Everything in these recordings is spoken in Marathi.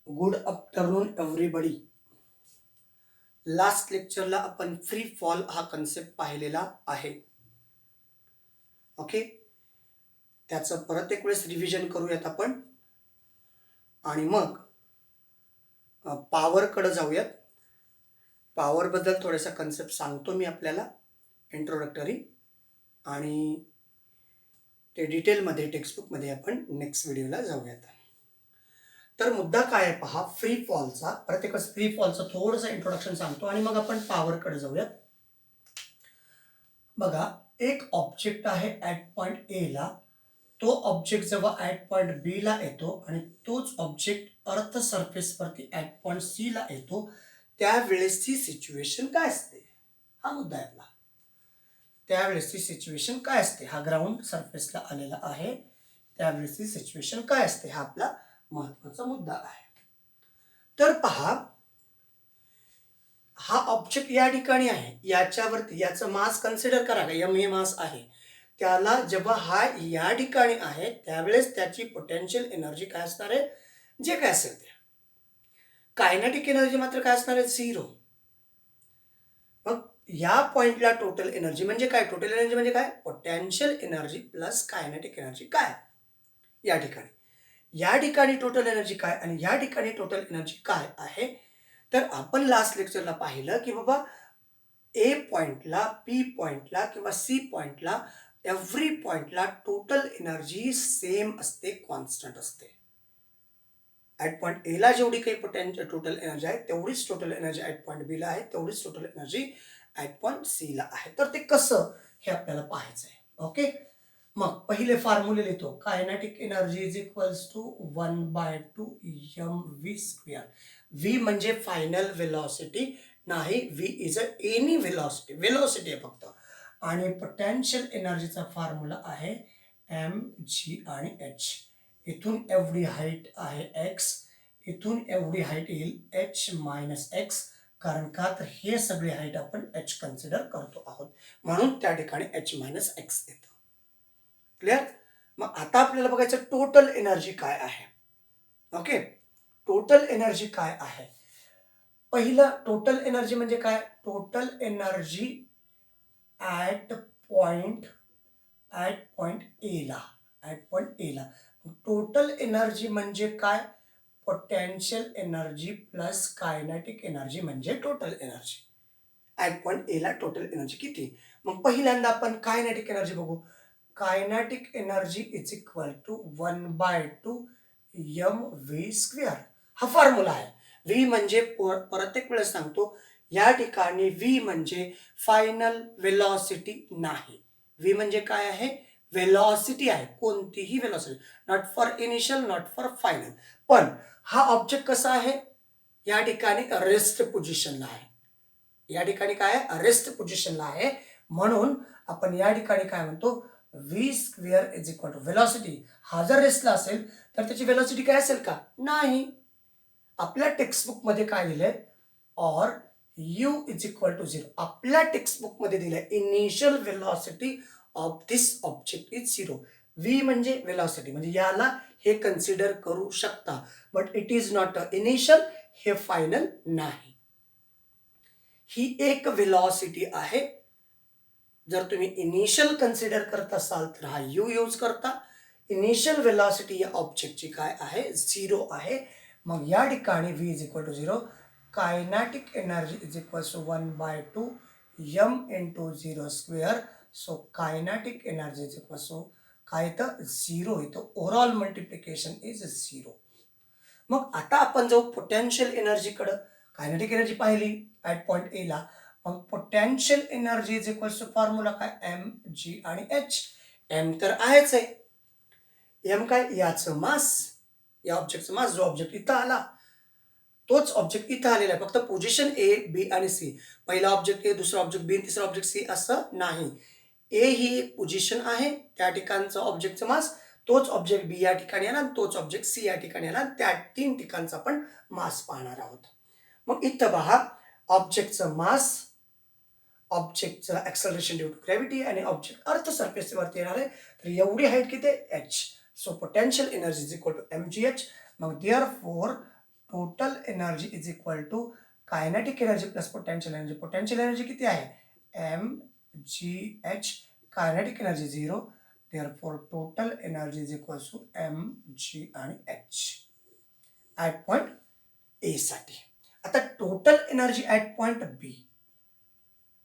Good afternoon everybody. लास्ट लेक्चरला आपण फ्री फॉल हा कन्सेप्ट पाहिलेला आहे. ओके, त्याचं परत एक वेळेस रिव्हिजन करूयात आपण आणि मग पॉवरकडे जाऊयात. पॉवरबद्दल थोडासा कन्सेप्ट सांगतो मी आपल्याला इंट्रोडक्टरी, आणि ते डिटेलमध्ये टेक्स्टबुकमध्ये आपण नेक्स्ट व्हिडिओला जाऊयात. तर मुद्दा काय आहे पहा, फ्री फॉलचा. प्रत्येकच फ्री फॉलचं थोडंसं इंट्रोडक्शन सांगतो आणि मग आपण पॉवरकडे जाऊयात. बघा, एक ऑब्जेक्ट आहे ॲट पॉईंट ए ला. तो ऑब्जेक्ट जेव्हा ॲट पॉईंट बी ला येतो आणि तोच object earth सरफेसवरती at point C ला येतो, त्यावेळेसची सिच्युएशन काय असते, हा मुद्दा आहे आपला. त्यावेळेसची सिच्युएशन काय असते, हा ग्राउंड सरफेसला आलेला आहे, त्यावेळेसची सिच्युएशन काय असते, हा आपला महत्वाचा मुद्दा आहे. तर पहा, हा ऑब्जेक्ट या ठिकाणी आहे, याच्यावरती याचं मास कन्सिडर करा, एम हे मास आहे. त्याला जेव्हा हा या ठिकाणी आहे त्यावेळेस त्याची पोटेन्शियल एनर्जी काय असणार आहे, जे काय असेल ते. कायनेटिक एनर्जी मात्र काय असणार आहे, 0. मग या पॉइंटला टोटल एनर्जी म्हणजे काय, टोटल एनर्जी म्हणजे काय, potential energy plus kinetic energy काय या ठिकाणी. या ठिकाणी टोटल एनर्जी काय आणि या ठिकाणी टोटल एनर्जी काय आहे. तर आपण लास्ट लेक्चरला पाहिलं की बाबा, ए पॉइंटला, पी पॉइंटला किंवा सी पॉइंटला, एव्हरी पॉइंटला टोटल एनर्जी सेम असते, कॉन्स्टंट असते. ॲट पॉईंट ए ला जेवढी काही पोटेन्शियल टोटल एनर्जी आहे तेवढीच total energy at point B ला आहे, तेवढीच total energy at point C ला आहे. तर ते कसं हे आपल्याला पाहायचं आहे. ओके, मग पहिले फॉर्म्युले लिहितो. Kinetic energy is equals to 1/2 mv². V म्हणजे फायनल वेलॉसिटी नाही, V is a any velocity, velocity आहे फक्त. आणि पोटेन्शियल एनर्जीचा फॉर्म्युला आहे एम जी आणि एच. इथून एवढी हाईट आहे एक्स, इथून एवढी हाईट येईल एच मायनस एक्स, कारण का तर हे सगळे हाईट आपण एच कन्सिडर करतो आहोत, म्हणून त्या ठिकाणी एच मायनस एक्स येतं. क्लिअर. मग आता आपल्याला बघायचं टोटल एनर्जी काय आहे. ओके, टोटल एनर्जी काय आहे. पहिलं टोटल एनर्जी म्हणजे काय, total energy at point A ला, ॲट पॉइंट ए ला. टोटल एनर्जी म्हणजे काय, potential energy plus kinetic energy म्हणजे total energy. At point A ला टोटल एनर्जी किती. मग पहिल्यांदा आपण कायनेटिक एनर्जी बघू. Kinetic energy is equal to 1/2 mv². हा फॉर्म्युला आहे. व्ही म्हणजे परत एक वेळेस सांगतो, या ठिकाणी व्ही म्हणजे फायनल वेलॉसिटी नाही. व्ही म्हणजे काय आहे, वेलॉसिटी आहे, कोणतीही velocity, not for initial, not for final. पण हा ऑब्जेक्ट कसा आहे, या ठिकाणी रेस्ट पोझिशनला आहे. या ठिकाणी काय आहे, रेस्ट पोझिशनला आहे, म्हणून आपण या ठिकाणी काय म्हणतो, v² is equal to velocity. हा जर रेस्टला असेल तर त्याची वेलॉसिटी काय असेल का, नाही. आपल्या टेक्स्टबुक मध्ये काय दिलंय, or u is equal to 0. आपल्या टेक्स्टबुक मध्ये दिलंय initial velocity of this object is 0. v म्हणजे वेलॉसिटी, म्हणजे याला हे कन्सिडर करू शकता, but it is not a initial, हे फायनल नाही. ही एक वेलॉसिटी आहे. जर तुम्ही इनिशियल कन्सिडर करत असाल तर हा यू यूज करता. इनिशियल वेलॉसिटी या ऑब्जेक्टची काय आहे, 0 आहे. मग या ठिकाणी v is equal to 0. Kinetic energy is equal to 1/2 m into 0². So kinetic energy is equal to काय तर 0 येतो. Overall multiplication is 0. मग आता आपण जाऊ पोटेन्शियल एनर्जीकडं. कायनेटिक एनर्जी पाहिली ॲट पॉईंट ए ला. मग potential energy is equal to formula काय, एम जी आणि एच. एम तर आहेच आहे, एम काय, याचं मास, या ऑब्जेक्टचं मास. जो ऑब्जेक्ट इथं आला तोच ऑब्जेक्ट इथं आलेला आहे, फक्त पोझिशन ए, बी आणि सी. पहिला ऑब्जेक्ट ए, दुसरा ऑब्जेक्ट बी, तिसरा ऑब्जेक्ट सी असं नाही. ए ही एक पोझिशन आहे, त्या ठिकाणचं ऑब्जेक्टचं मास. तोच ऑब्जेक्ट बी या ठिकाणी आला, तोच ऑब्जेक्ट सी या ठिकाणी आला, त्या 3 ठिकाणचा आपण मास पाहणार आहोत. मग इथं पहा, ऑब्जेक्टचं मास, ऑब्जेक्टचं ॲक्सलरेशन ड्यू टू ग्रॅव्हिटी आणि ऑब्जेक्ट अर्थ सरफेसवरती येणार आहे. तर एवढी हाईट किती, H. So potential energy is equal to mgh. मग therefore total energy is equal to kinetic energy plus potential energy. Potential energy किती आहे mgh, kinetic energy 0. Therefore total energy is equal to mg आणि h ॲट पॉईंट ए साठी. आता total energy at point B,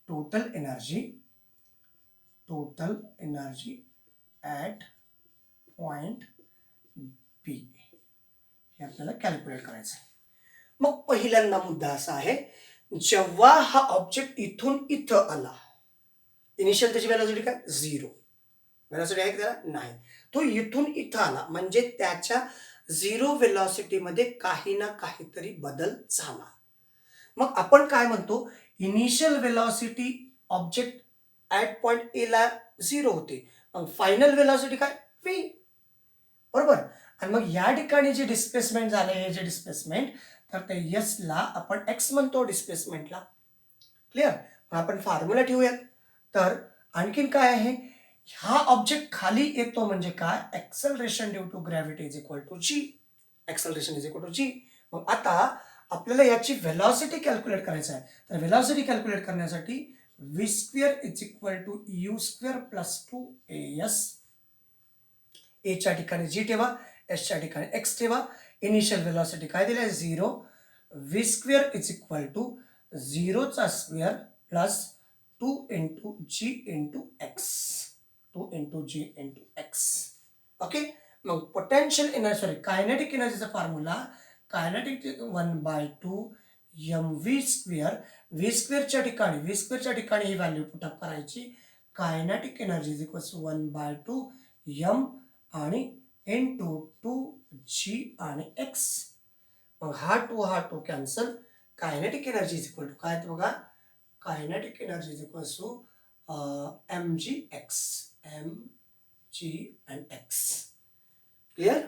total energy at point बी हे आपल्याला कॅल्क्युलेट करायचं आहे. मग पहिल्यांदा मुद्दा असा आहे, जेव्हा हा ऑब्जेक्ट इथून इथं आला, इनिशियल त्याची व्हेलॉसिटी काय 0, व्हेलॉसिटी आहे त्याला नाही, तो इथून इथं आला म्हणजे त्याच्या 0 व्हेलॉसिटीमध्ये काही ना काहीतरी बदल झाला. मग आपण काय म्हणतो, initial velocity object at point A ला 0 होते, मग फायनल व्हेलॉसिटी काय v, बरोबर. आणि मग या ठिकाणी जे डिस्प्लेसमेंट झालं, हे जे डिस्प्लेसमेंट, तर ते एस ला आपण एक्स म्हणतो डिस्प्लेसमेंटला. क्लिअर. मग आपण फॉर्म्युला ठेवूयात. तर आणखीन काय आहे, हा ऑब्जेक्ट खाली येतो म्हणजे काय, acceleration due to gravity is equal to G. Acceleration is equal to G. मग आता आपल्याला याची व्हेलॉसिटी कॅल्क्युलेट करायचं आहे. तर व्हेलॉसिटी कॅल्क्युलेट करण्यासाठी V square is equal to U square plus 2as. एच्या ठिकाणी जी ठेवा, एसच्या ठिकाणी एक्स ठेवा. इनिशियल व्हेलॉसिटी काय दिली आहे 0. V square is equal to 0चा square plus 2 into G into X, 2 into G into X. Okay. मग पोटेन्शियल एनर्जी, सॉरी, कायनेटिक एनर्जीचा formula, kinetic 1/2 mv square. V स्क्वेअरच्या ठिकाणी ही व्हॅल्यू पुटअप करायची. Kinetic energy is equal to 1/2 m आणि इंटू 2g आणि x. मग हा two cancel. Kinetic energy is equal to काय बघा, kinetic energy is equal to mg and x. Clear.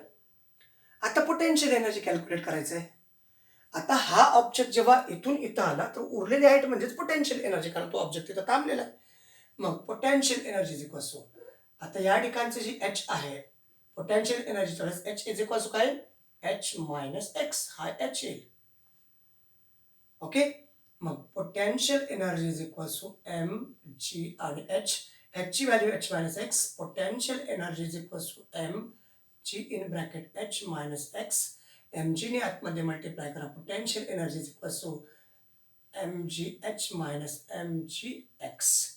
आता पोटेन्शियल एनर्जी कॅल्क्युलेट करायचं आहे. आता हा ऑब्जेक्ट जेव्हा इथून इथं आला तर उरलेली हाईट म्हणजेच पोटेन्शियल एनर्जी, कारण तो ऑब्जेक्ट इथं थांबलेला आहे. मग potential energy is equal to, आता या ठिकाणची जी एच आहे, पोटेन्शियल एनर्जीच्या वेळेस एच इज इक्वल टू काय, एच मायनस एक्स, हा एच येईल. ओके. मग potential energy is equal to M G आणि एच. ची value H minus X. Potential energy is equal to M G in bracket H minus X. M जीने आतमध्ये मल्टिप्लाय करा, potential energy is equal to M G H minus M G X.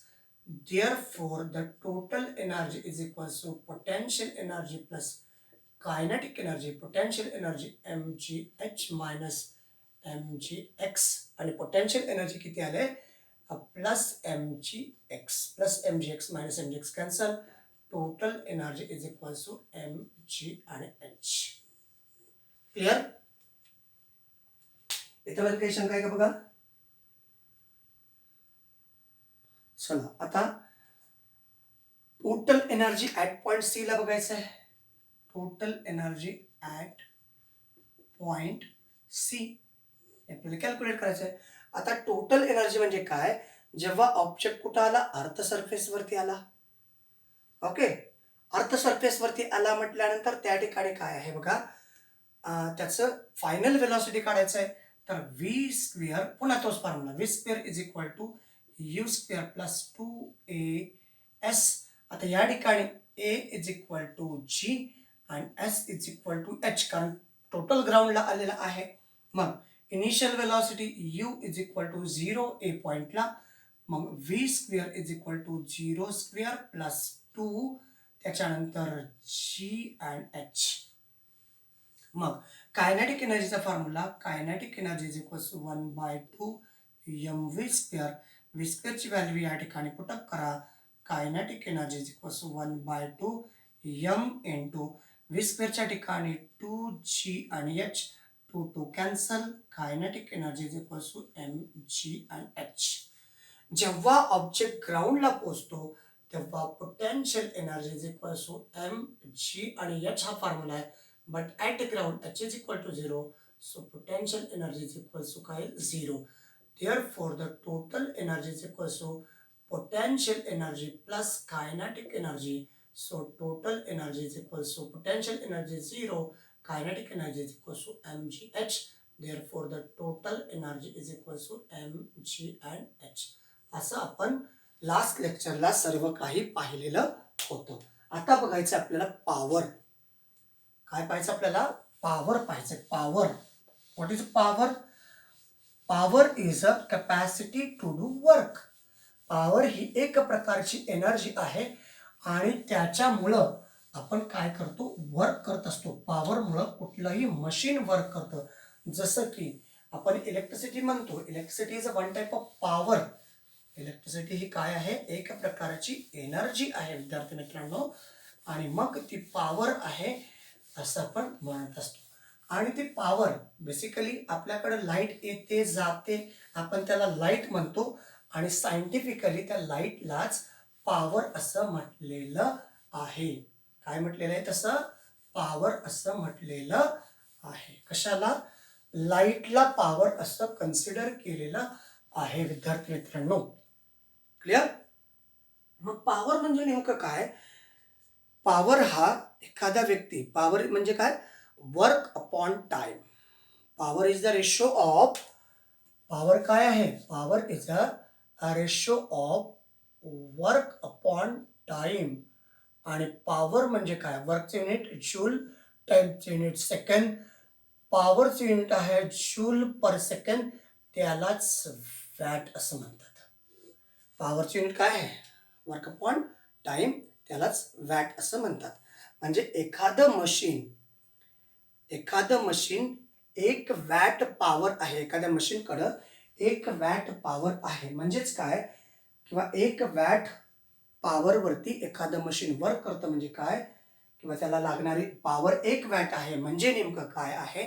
Therefore, the total energy is equal to potential energy plus kinetic energy. Potential energy mgh minus mgx आणि potential energy किती आले, plus mgx minus mgx cancel. Total energy is equal to mg आणि h. क्लिअर. इथं काही शंका आहे का बघा. चला आता total energy at point C ला बघायचं आहे. Total energy at point C आपल्याला कॅल्क्युलेट करायचं आहे. आता टोटल एनर्जी म्हणजे काय, जेव्हा ऑब्जेक्ट कुठं आला, अर्थ सरफेसवरती आला. ओके. अर्थ सरफेसवरती आला म्हटल्यानंतर त्या ठिकाणी काय आहे बघा, त्याचं फायनल व्हेलॉसिटी काढायचं आहे. तर व्ही स्क्वेअर, पुन्हा तोच formula, V square is equal to U square plus 2as. आता या ठिकाणी a is equal to g आणि s is equal to h, कारण टोटल ग्राउंडला आलेला आहे. मग initial velocity u is equal to 0 a पॉईंटला. मग v square is equal to 0 square plus 2, त्याच्यानंतर g आणि h. मग कायनेटिक एनर्जीचा formula, kinetic energy is equal to 1/2 mv square. V स्क्वेअरची value या ठिकाणी पुटअप करा. Kinetic energy is equal to 1/2 m into V स्क्वेअरच्या ठिकाणी 2g आणि h, 2 cancel. Kinetic energy is equal to mg आणि h. जेव्हा ऑब्जेक्ट ग्राउंडला पोहोचतो तेव्हा potential energy is equal to mg आणि h हा फॉर्म्युला आहे. But at ground h is equal to 0, so potential energy is equal to काय 0. Therefore, the total energy is equal to potential energy plus kinetic energy. So, total energy is equal to potential energy 0, kinetic energy is equal to mgh. Therefore the total energy is equal to mg&h. असं आपण लास्ट लेक्चरला सर्व काही पाहिलेलं होतं. आता बघायचं आपल्याला पॉवर. काय पाहायचं आपल्याला? पॉवर पाहायचं. Power, what is power? Power is a capacity to do work. Power ही एक प्रकारची एनर्जी आहे आणि त्याच्यामुळं आपण काय करतो? वर्क करत असतो. पॉवरमुळं कुठलंही मशीन वर्क करतं. जसं की आपण इलेक्ट्रिसिटी म्हणतो. Electricity is a one type of power. Electricity ही काय आहे? एक प्रकारची एनर्जी आहे विद्यार्थी मित्रांनो, आणि मग ती पॉवर आहे असं आपण म्हणत असतो. आणि ती पॉवर बेसिकली आपल्याकडे लाईट येते जाते, आपण त्याला लाईट म्हणतो, आणि सायंटिफिकली त्या लाईटलाच पॉवर असं म्हटलेलं आहे. काय म्हटलेलं आहे तसं? पॉवर असं म्हटलेलं आहे. कशाला? लाईटला पॉवर असं कन्सिडर केलेलं आहे विद्यार्थी मित्रांनो. क्लिअर? मग पॉवर म्हणजे नेमकं काय? पॉवर हा एखादा व्यक्ती, पॉवर म्हणजे काय? Work upon time. Power is the ratio of, power काय आहे? Power is a ratio of work upon time. आणि पॉवर म्हणजे काय? वर्कचे युनिट जूल, टाइमचे युनिट सेकंड, पॉवरचे युनिट आहे जूल पर सेकंड, त्यालाच वॅट असं म्हणतात. पॉवरचे युनिट काय आहे? वर्क अपॉन टाइम, त्यालाच वॅट असं म्हणतात. म्हणजे एखादं मशीन 1 वॅट पॉवर आहे. एखाद्या मशीनकडं 1 वॅट पॉवर आहे. म्हणजेच काय? किंवा 1 वॅट पॉवरवरती एखादं मशीन वर्क करतं म्हणजे काय? किंवा त्याला लागणारी पॉवर 1 वॅट आहे. म्हणजे नेमकं काय आहे?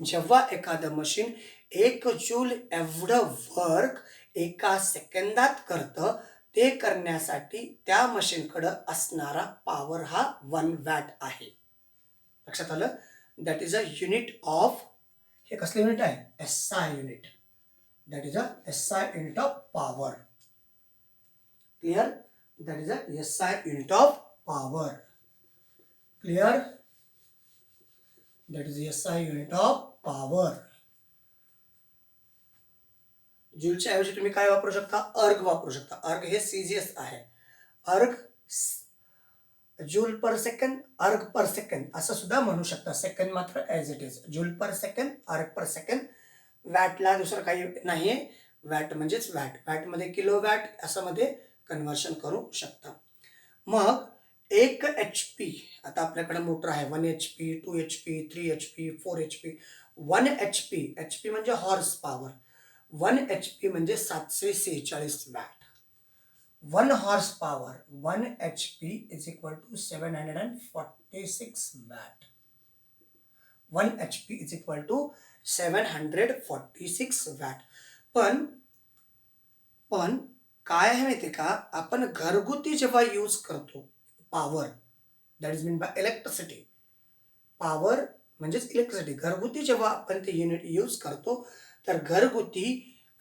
जेव्हा एखादं मशीन 1 जूल एवढं वर्क एका सेकंदात करतं, ते करण्यासाठी त्या मशीनकडं असणारा पॉवर हा 1 वॅट आहे. लक्षात आलं? That is a unit of, हे कसलं युनिट आहे? SI unit. That is a SI unit of power. Clear? That is a SI unit of power. Clear? That is SI unit of power. जूलच्या ऐवजी तुम्ही काय वापरू शकता? अर्ग वापरू शकता. अर्ग हे CGS आहे. अर्ग जूल पर सेकंड, अर्ग पर सेकंड असं सुद्धा म्हणू शकता. सेकंड मात्र as it is. Joule per second, अर्ग पर सेकंड. वॅटला दुसरं काही नाही आहे. वॅट म्हणजेच वॅट. वॅटमध्ये किलो वॅट असं मध्ये कन्व्हर्शन करू शकता. मग 1 HP, आता आपल्याकडे मोटर आहे 1 HP, 2 HP, 3 HP, 4 HP. 1 HP, HP म्हणजे हॉर्स पॉवर. 1 HP म्हणजे 746 watt. 1 horse power, 1 HP is equal to 746 watt. 1 HP is equal to 746 watt. पण काय आहे माहिती का? आपण घरगुती जेव्हा यूज करतो power, that is mean by electricity. Power म्हणजेच इलेक्ट्रिसिटी. घरगुती जेव्हा आपण ते युनिट यूज करतो, तर घरगुती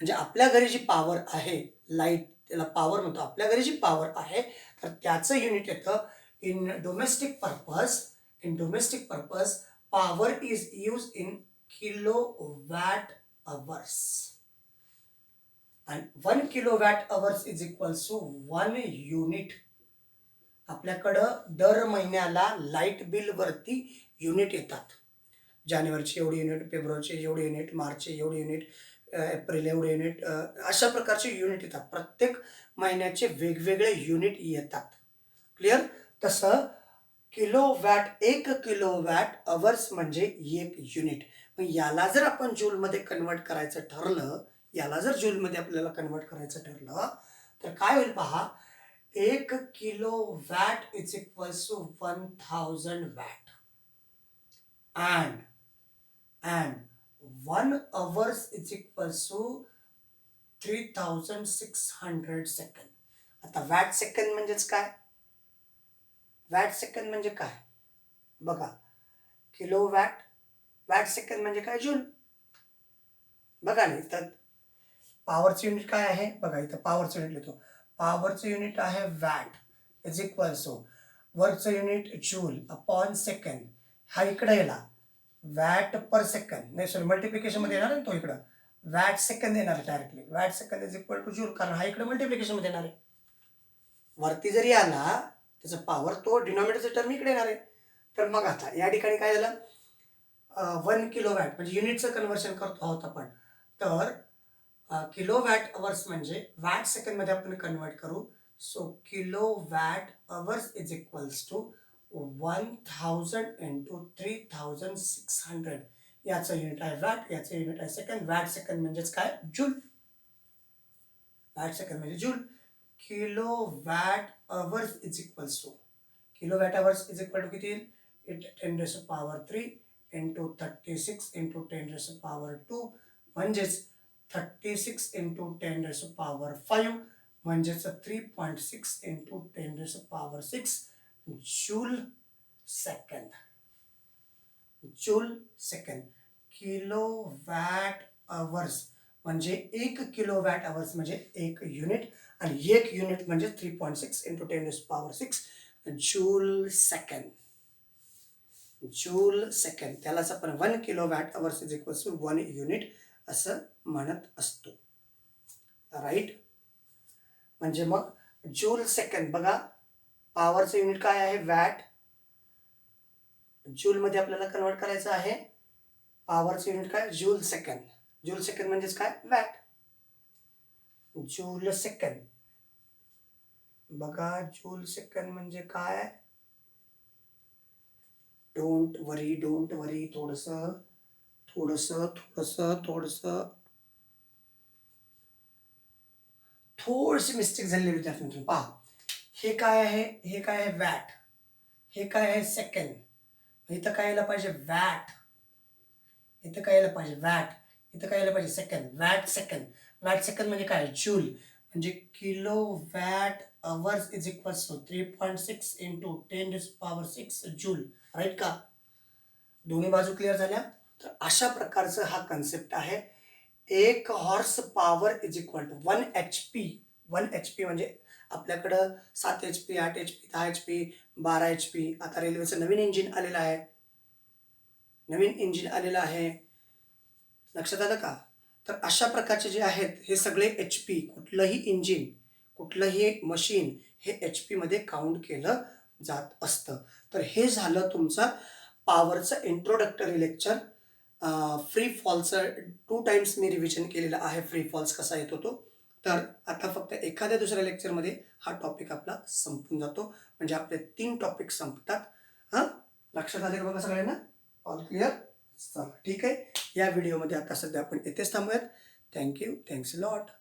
म्हणजे आपल्या घरी जी पॉवर आहे, लाईट त्याला पॉवर म्हणतो. आपल्या घरी जी पॉवर आहे तर त्याचं युनिट येतं in domestic purpose. In domestic purpose power is use in kilo watt hours. आणि 1 किलो watt hours is equals to 1 unit. आपल्याकडं दर महिन्याला लाईट बिलवरती युनिट येतात. जानेवारीचे एवढे युनिट, फेब्रुवारीचे एवढे युनिट, मार्चचे एवढे युनिट, एप्रिल एवढे युनिट, अशा प्रकारचे युनिट येतात. प्रत्येक महिन्याचे वेगवेगळे युनिट येतात. क्लिअर? तसं किलोवॅट, 1 किलोवॅट अवर्स म्हणजे 1 युनिट. मग याला जर आपण जूलमध्ये कन्वर्ट करायचं ठरलं, आपल्याला कन्वर्ट करायचं ठरलं, तर काय होईल पहा. 1 kilowatt is equals to 1000 watt. and 1 hours is equals to 3600 सेकंद. आता वॅट सेकंद म्हणजेच काय? वॅट सेकंद म्हणजे काय बघा. किलो वॅट, वॅट सेकंद म्हणजे काय? जूल. बघा ना, इथं पॉवरचं युनिट काय आहे बघा. इथं पॉवरचं युनिट लिहितो. पॉवरचं युनिट आहे वॅट इज इक्वल्स टू वर्कचं युनिट जूल अपॉन सेकंड. हा इकडे गेला. वॅट पर सेकंद, नाही सॉरी मल्टिप्लिकेशनमध्ये येणार आहे ना तो इकडं, वॅट सेकंद येणार आहे directly. Watt second is equal to joule, कारण हा इकडे मल्टिप्लिकेशनमध्ये येणार आहे. वरती जरी आला त्याचा पॉवर तो डिनॉमिनेटरचा टर्म इकडे येणार आहे. तर मग आता या ठिकाणी काय झालं, 1 किलोवॅट म्हणजे युनिटचं कन्व्हर्शन करतो आहोत आपण. तर किलोवॅट अवर्स म्हणजे वॅट सेकंडमध्ये आपण कन्वर्ट करू. So kilowatt hours is equals to 1000 into 3600. याचं युनिट आहे वॅट, याचं युनिट आहे सेकंड. वॅट सेकंड म्हणजेच काय, जूल. वॅट सेकंड म्हणजे joule. Kilowatt hours is equals to, kilowatt hours is equal to किती येईल, 10⁻³ इंटू 36 इंटू 10⁻², म्हणजेच 36 इंटू 10⁻5 म्हणजेच 3.6 इंटू 10⁻6 जूल सेकंद. जूल सेकंद. किलोवॅट अवर्स म्हणजे 1 किलोवॅट अवर्स म्हणजे 1 युनिट, आणि 1 युनिट म्हणजे 3.6 इंटू 10⁻6 जूल सेकंद. जूल सेकंद, त्यालाच आपण 1 kilowatt hours is equal to 1 unit असं म्हणत असतो. राईट. म्हणजे मग जूल सेकंद बघा, पॉवरचं युनिट काय आहे, वॅट. जूलमध्ये आपल्याला कन्वर्ट करायचं आहे. पॉवरचं युनिट काय, जूल सेकंद. जूल सेकंद म्हणजेच काय, वॅट. जूल सेकंद बघा, जूल सेकंद म्हणजे काय, डोंट वरी थोडीशी मिस्टेक झालेली विद्यार्थ्यांची. पहा, हे काय आहे, हे काय आहे वॅट, हे काय आहे सेकंड. इथं काय यायला पाहिजे वॅट, इथं काय यायला पाहिजे वॅट, इथं काय यायला पाहिजे second. Watt second. Watt second म्हणजे काय, जूल. म्हणजे kilo watt hours is equal to 3.6 into 10⁻6 joule. Right का, दोन्ही बाजू क्लिअर झाल्या. तर अशा प्रकारचं हा कन्सेप्ट आहे. 1 horse power is equal to 1 HP. 1 HP म्हणजे आपल्याकडं 7 HP, 8 HP, 10 HP, 12 HP. आता रेल्वेचं नवीन इंजिन आलेलं आहे, लक्षात आलं का. तर अशा प्रकारचे जे आहेत हे सगळे HP, कुठलंही इंजिन, कुठलंही मशीन हे HP मध्ये काउंट केलं जात असतं. तर हे झालं तुमचं पॉवरचं इंट्रोडक्टरी लेक्चर. फ्री फॉलचं 2 टाइम्स मी रिव्हिजन केलेलं आहे, फ्री फॉल्स कसा येतो तो. तर आता फक्त एखाद्या दुसऱ्या लेक्चरमध्ये हा टॉपिक आपला संपून जातो, म्हणजे आपले 3 टॉपिक संपतात. हां, लक्षात आले का बघा सगळ्यांना, ऑल क्लिअर. चला ठीक आहे, या व्हिडिओमध्ये आता सध्या आपण इथेच थांबूयात. Thank you, thanks a lot.